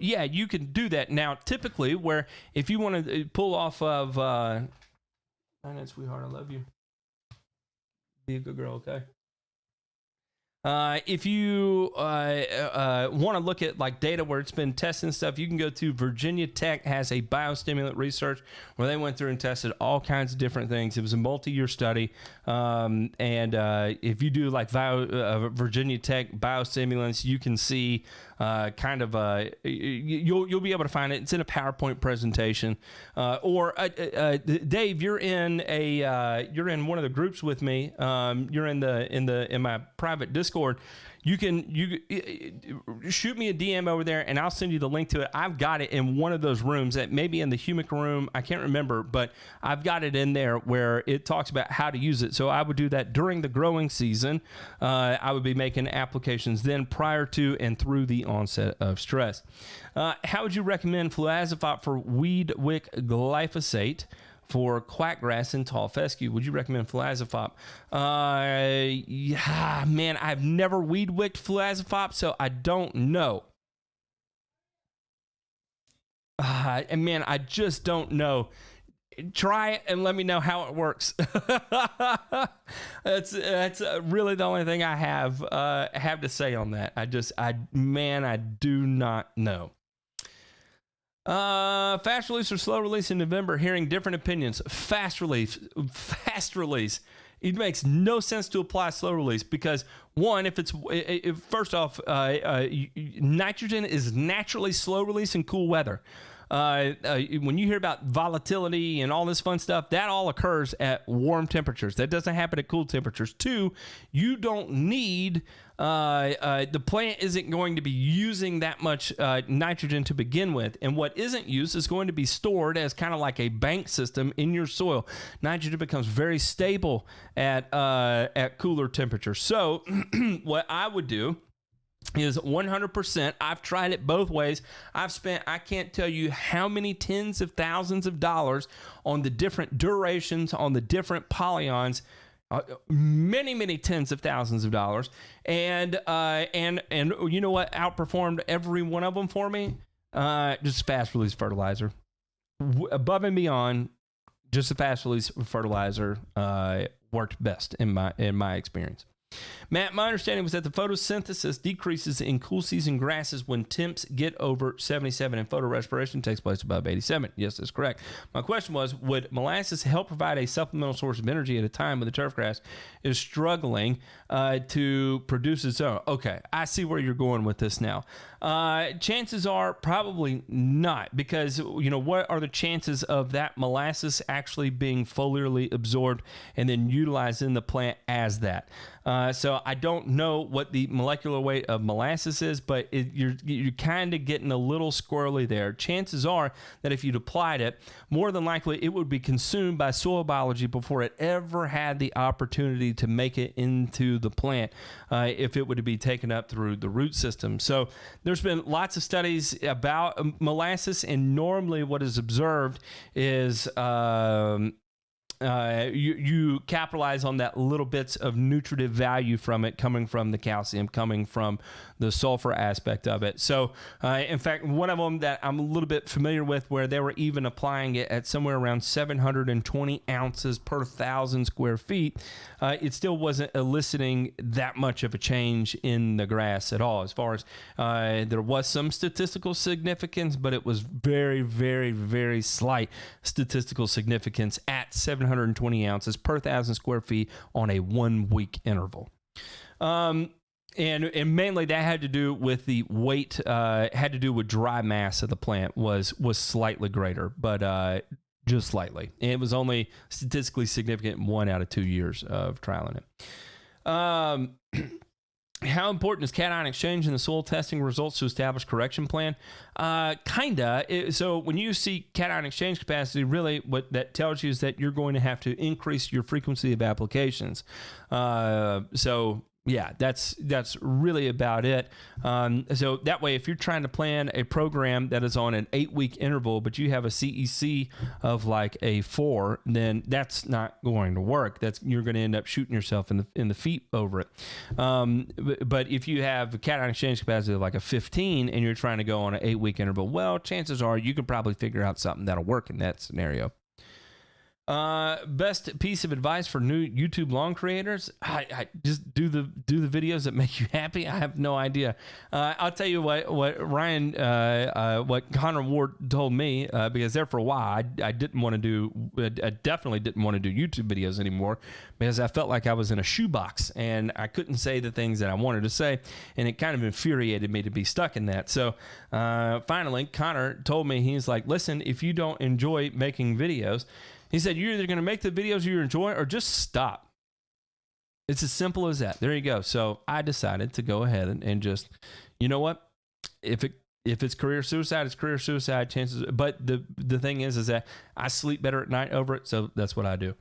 yeah, you can do that. Now, typically, where if you want to pull off of, sweetheart, I love you. Be a good girl, okay? If you want to look at like data where it's been tested and stuff, you can go to Virginia Tech has a biostimulant research where they went through and tested all kinds of different things. It was a multi-year study, and if you do like Virginia Tech biostimulants, you can see you'll be able to find it. It's in a PowerPoint presentation, or Dave, you're in one of the groups with me. You're in my private Discord. You shoot me a DM over there, and I'll send you the link to it. I've got it in one of those rooms, that maybe in the humic room. I can't remember, but I've got it in there where it talks about how to use it. So I would do that during the growing season. I would be making applications then prior to and through the onset of stress. How would you recommend fluazepop for weed wick glyphosate for quackgrass and tall fescue? Would you recommend fluazepop? Yeah, man, I've never weed wicked fluazepop, so I don't know. And man, I just don't know. Try it and let me know how it works. That's really the only thing I have to say on that. I do not know. Fast release or slow release in November, hearing different opinions. Fast release. It makes no sense to apply slow release because, one, first off, nitrogen is naturally slow release in cool weather. When you hear about volatility and all this fun stuff, that all occurs at warm temperatures. That doesn't happen at cool temperatures. Two, you don't need, the plant isn't going to be using that much nitrogen to begin with. And what isn't used is going to be stored as kind of like a bank system in your soil. Nitrogen becomes very stable at cooler temperatures. So what I would do is 100%. I've tried it both ways. I can't tell you how many tens of thousands of dollars on the different durations, on the different polyions, many tens of thousands of dollars. And you know what outperformed every one of them for me? Just fast release fertilizer. Above and beyond, just a fast release fertilizer worked best in my experience. Matt, my understanding was that the photosynthesis decreases in cool season grasses when temps get over 77 and photorespiration takes place above 87. Yes, that's correct. My question was, would molasses help provide a supplemental source of energy at a time when the turf grass is struggling to produce its own? Okay, I see where you're going with this now. Chances are probably not, because what are the chances of that molasses actually being foliarly absorbed and then utilized in the plant as that? So I don't know what the molecular weight of molasses is, but you're kind of getting a little squirrely there. Chances are that if you'd applied it, more than likely it would be consumed by soil biology before it ever had the opportunity to make it into the plant, if it would be taken up through the root system. So there's been lots of studies about molasses, and normally what is observed is you capitalize on that little bits of nutritive value from it, coming from the calcium, coming from the sulfur aspect of it. So, in fact, one of them that I'm a little bit familiar with, where they were even applying it at somewhere around 720 ounces per 1,000 square feet, it still wasn't eliciting that much of a change in the grass at all. As far as there was some statistical significance, but it was very, very, very slight statistical significance at 720 ounces per 1,000 square feet on a 1 week interval. And mainly that had to do with the weight, had to do with dry mass of the plant was slightly greater, but just slightly. And it was only statistically significant in 1 out of 2 years of trialing it. How important is cation exchange in the soil testing results to establish correction plan? Kinda. So when you see cation exchange capacity, really what that tells you is that you're going to have to increase your frequency of applications. So yeah, that's really about it. So that way, if you're trying to plan a program that is on an 8-week interval, but you have a CEC of like a 4, then that's not going to work. You're going to end up shooting yourself in the feet over it. But if you have a cation exchange capacity of like a 15 and you're trying to go on an 8-week interval, well, chances are you can probably figure out something that'll work in that scenario. Best piece of advice for new YouTube lawn creators? I just do the videos that make you happy. I have no idea. I'll tell you what Ryan, what Connor Ward told me, because there for a while I definitely didn't want to do YouTube videos anymore because I felt like I was in a shoebox and I couldn't say the things that I wanted to say, and it kind of infuriated me to be stuck in that. So finally, Connor told me, he's like, listen, if you don't enjoy making videos, he said, you're either going to make the videos you enjoy or just stop. It's as simple as that. There you go. So I decided to go ahead and just, you know what? If it's career suicide, it's career suicide chances. But the thing is that I sleep better at night over it. So that's what I do.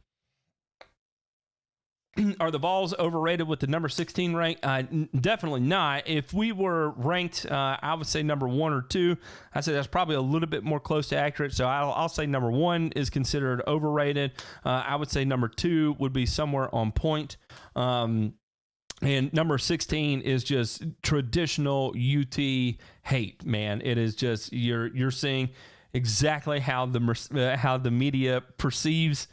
Are the Vols overrated with the number 16 rank? Definitely not. If we were ranked, I would say number 1 or 2. I'd say that's probably a little bit more close to accurate. So I'll say number 1 is considered overrated. I would say number 2 would be somewhere on point. And number 16 is just traditional UT hate, man. It is just you're seeing exactly how the media perceives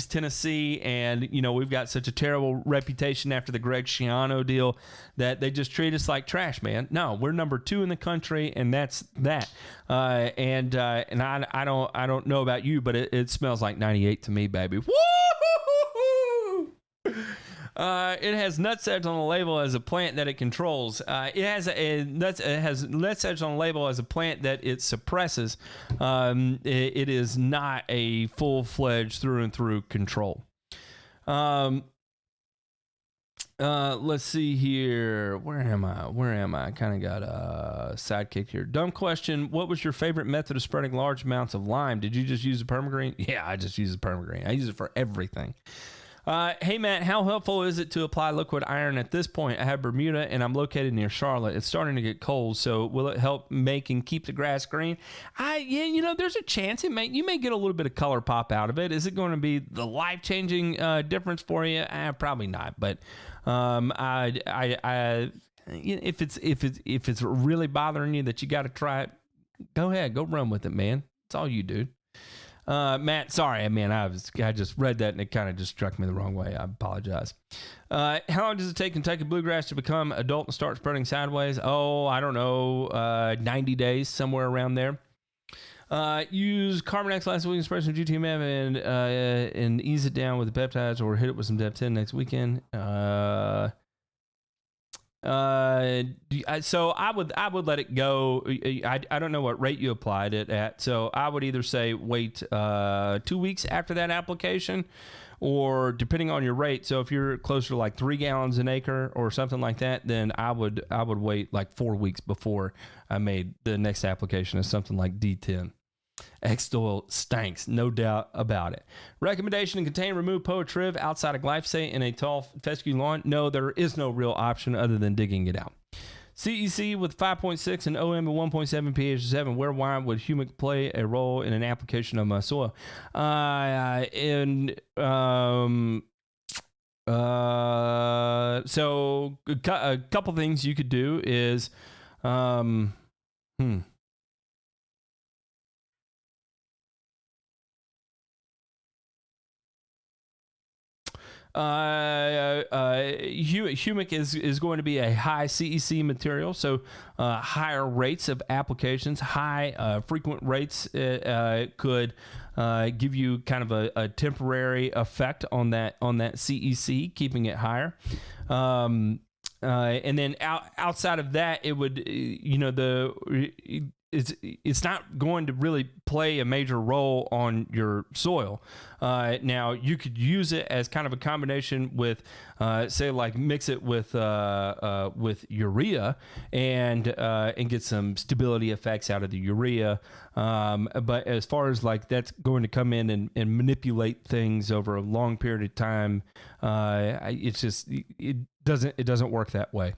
Tennessee, and we've got such a terrible reputation after the Greg Schiano deal that they just treat us like trash, man. No, we're number 2 in the country, and that's that. And I don't know about you, but it smells like 98 to me, baby. Woo! It has nutsedge on the label as a plant that it controls. It has nutsedge on the label as a plant that it suppresses. It is not a full-fledged through and through control. Let's see here. Where am I? I kind of got a sidekick here. Dumb question. What was your favorite method of spreading large amounts of lime? Did you just use a permagreen? Yeah, I just use a permagreen. I use it for everything. Hey, Matt, how helpful is it to apply liquid iron at this point? I have Bermuda, and I'm located near Charlotte. It's starting to get cold, so will it help make and keep the grass green? There's a chance you may get a little bit of color pop out of it. Is it going to be the life-changing difference for you? Probably not, but if it's really bothering you that you got to try it, go ahead, go run with it, man. It's all you, dude. Matt, sorry, man, I just read that and it kind of just struck me the wrong way. I apologize. How long does it take Kentucky bluegrass to become adult and start spreading sideways? Oh, I don't know, 90 days, somewhere around there. Use Carbonex last week, spray some GTMF and ease it down with the peptides, or hit it with some Dep 10 next weekend. So I would let it go. I don't know what rate you applied it at. So I would either say wait 2 weeks after that application, or depending on your rate. So if you're closer to like 3 gallons an acre or something like that, then I would wait like 4 weeks before I made the next application of something like D10. X-Oil stinks, no doubt about it. Recommendation to contain, remove Poatriv outside of glyphosate in a tall fescue lawn. No, there is no real option other than digging it out. CEC with 5.6 and OM at 1.7 pH 7. Where why would humic play a role in an application of my soil? So a couple things you could do is, humic is going to be a high CEC material, so higher rates of applications, high frequent rates could give you kind of a temporary effect on that CEC, keeping it higher. And then outside of that, it would, it's not going to really play a major role on your soil. Now, you could use it as kind of a combination with, say, like mix it with urea and get some stability effects out of the urea. But as far as like that's going to come in and manipulate things over a long period of time, it doesn't work that way.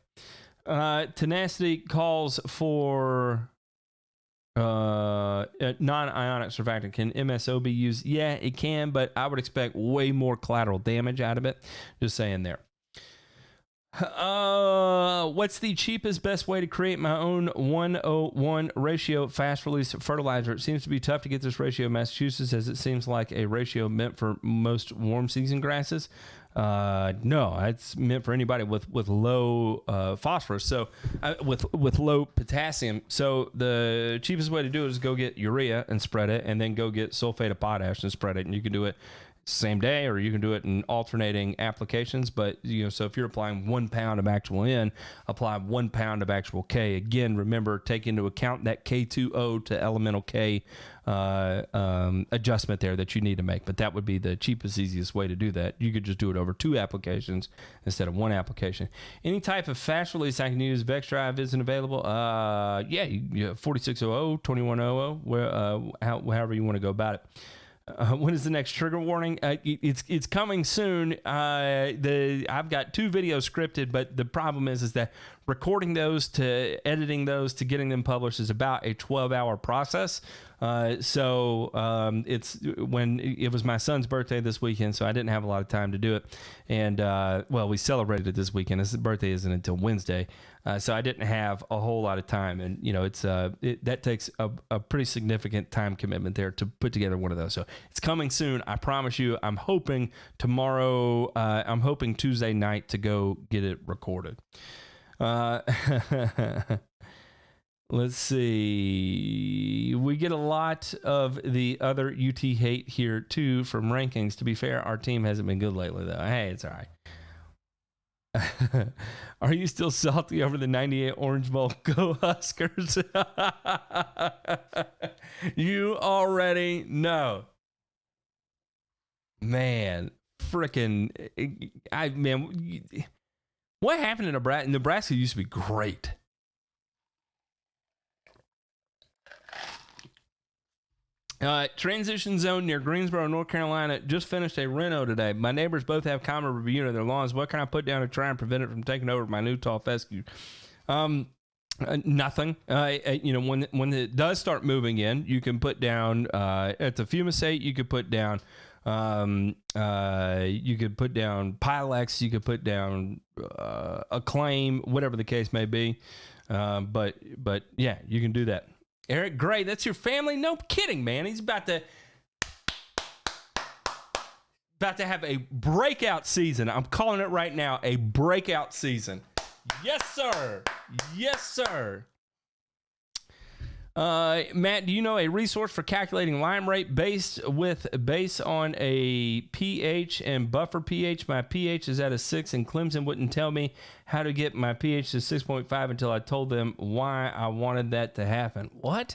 Tenacity calls for non-ionic surfactant. Can MSO be used? Yeah, it can, but I would expect way more collateral damage out of it. Just saying there. What's the cheapest, best way to create my own 1:1 ratio fast release fertilizer? It seems to be tough to get this ratio in Massachusetts, as it seems like a ratio meant for most warm season grasses. No, it's meant for anybody with low phosphorus, so with low potassium. So the cheapest way to do it is go get urea and spread it, and then go get sulfate of potash and spread it. And you can do it same day, or you can do it in alternating applications. But so if you're applying 1 pound of actual N, apply 1 pound of actual K. Again, remember, take into account that K2O to elemental K adjustment there that you need to make. But that would be the cheapest, easiest way to do that. You could just do it over 2 applications instead of 1 application. Any type of fast release I can use. Vex Drive isn't available. 4600, 2100, however you want to go about it. When is the next trigger warning? It's coming soon. I've got 2 videos scripted, but the problem is that recording those to editing those to getting them published is about a 12-hour process. So it's when it was my son's birthday this weekend, so I didn't have a lot of time to do it. And we celebrated it this weekend. His birthday isn't until Wednesday, so I didn't have a whole lot of time. And that takes a pretty significant time commitment there to put together one of those. So it's coming soon, I promise you. I'm hoping tomorrow. I'm hoping Tuesday night to go get it recorded. Let's see. We get a lot of the other UT hate here too from rankings. To be fair, our team hasn't been good lately though. Hey, it's all right. Are you still salty over the 98 Orange Bowl? Go Huskers. You already know. Man, freaking what happened in Nebraska? Nebraska used to be great. Transition zone near Greensboro, North Carolina. Just finished a reno today. My neighbors both have common Bermuda in their lawns. What can I put down to try and prevent it from taking over my new tall fescue? Nothing. When it does start moving in, you can put down at the fumicate. You could put down. You could put down Pilex. You could put down Acclaim, whatever the case may be. But yeah, you can do that. Eric Gray, that's your family? No kidding, man. He's about to have a breakout season. I'm calling it right now, a breakout season. Yes, sir. Yes, sir. Matt, do you know a resource for calculating lime rate based on a pH and buffer pH? My pH is at a 6, and Clemson wouldn't tell me how to get my pH to 6.5 until I told them why I wanted that to happen. What?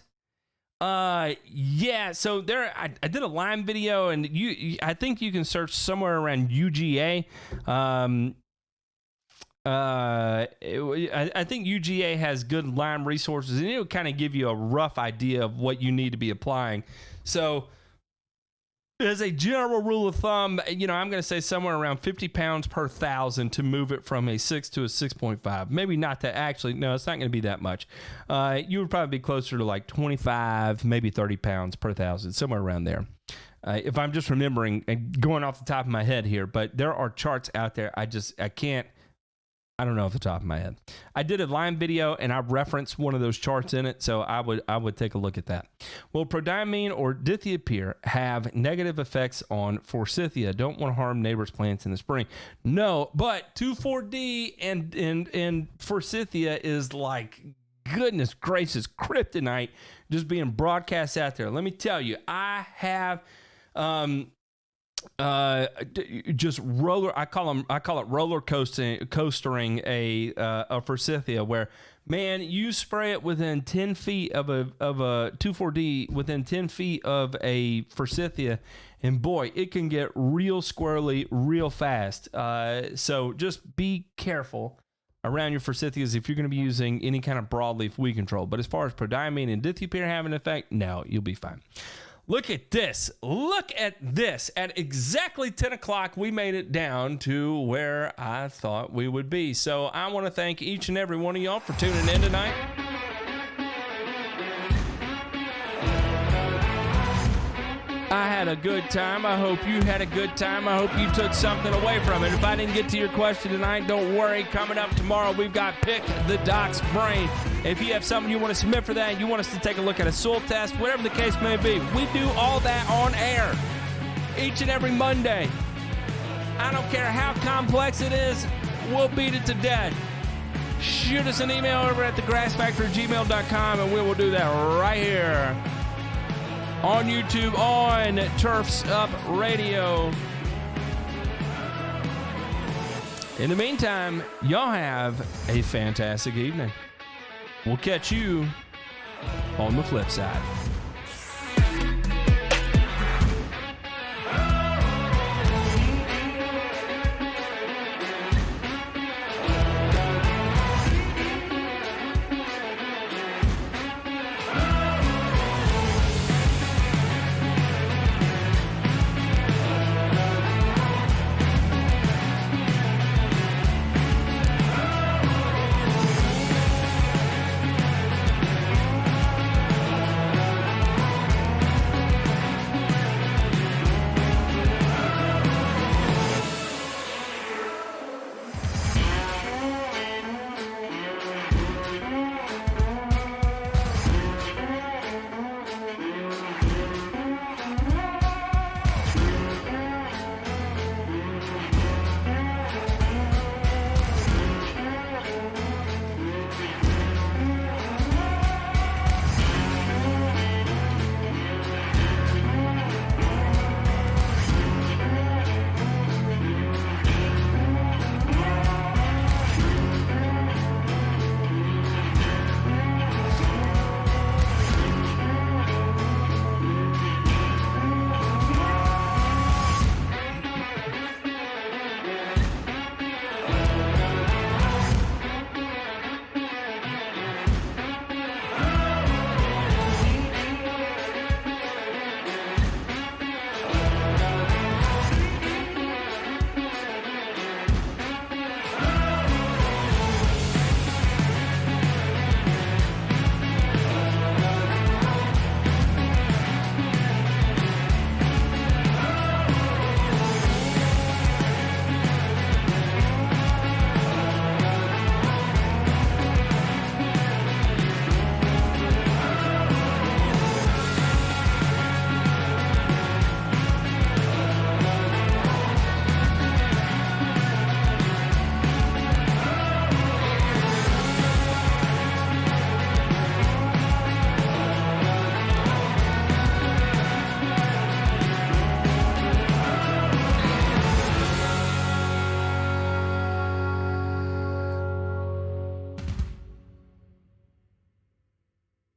Yeah. So there, I did a lime video, and I think you can search somewhere around UGA. I think UGA has good lime resources, and it'll kind of give you a rough idea of what you need to be applying. So As a general rule of thumb, I'm going to say somewhere around 50 pounds per 1,000 to move it from a 6 to a 6.5. Maybe not that. Actually, no, it's not going to be that much. You would probably be closer to like 25, maybe 30 pounds per 1,000, somewhere around there. If I'm just remembering and going off the top of my head here, but there are charts out there. I don't know off the top of my head. I did a Lyme video and I referenced one of those charts in it, so I would take a look at that. Will prodiamine or dithiopyr have negative effects on forsythia? Don't want to harm neighbors' plants in the spring. No, but 2,4-D and forsythia is like, goodness gracious, kryptonite just being broadcast out there. Let me tell you, I have just I call it roller coastering a forsythia, where, man, you spray it within 10 feet of a 2,4-D, within 10 feet of a forsythia, and boy, it can get real squirrely real fast. So just be careful around your forsythias if you're going to be using any kind of broadleaf weed control. But as far as prodiamine and dithiopyr having an effect, no, you'll be fine. Look at this. Look at this. At exactly 10 o'clock, we made it down to where I thought we would be. So I want to thank each and every one of y'all for tuning in tonight. I had a good time. I hope you had a good time. I hope you took something away from it. If I didn't get to your question tonight, don't worry. Coming up tomorrow, we've got Pick the Doc's Brain. If you have something you want to submit for that, you want us to take a look at a soil test, whatever the case may be, we do all that on air each and every Monday. I don't care how complex it is, we'll beat it to death. Shoot us an email over at thegrassfactory@gmail.com, and we will do that right here on YouTube, on Turfs Up Radio. In the meantime, y'all have a fantastic evening. We'll catch you on the flip side.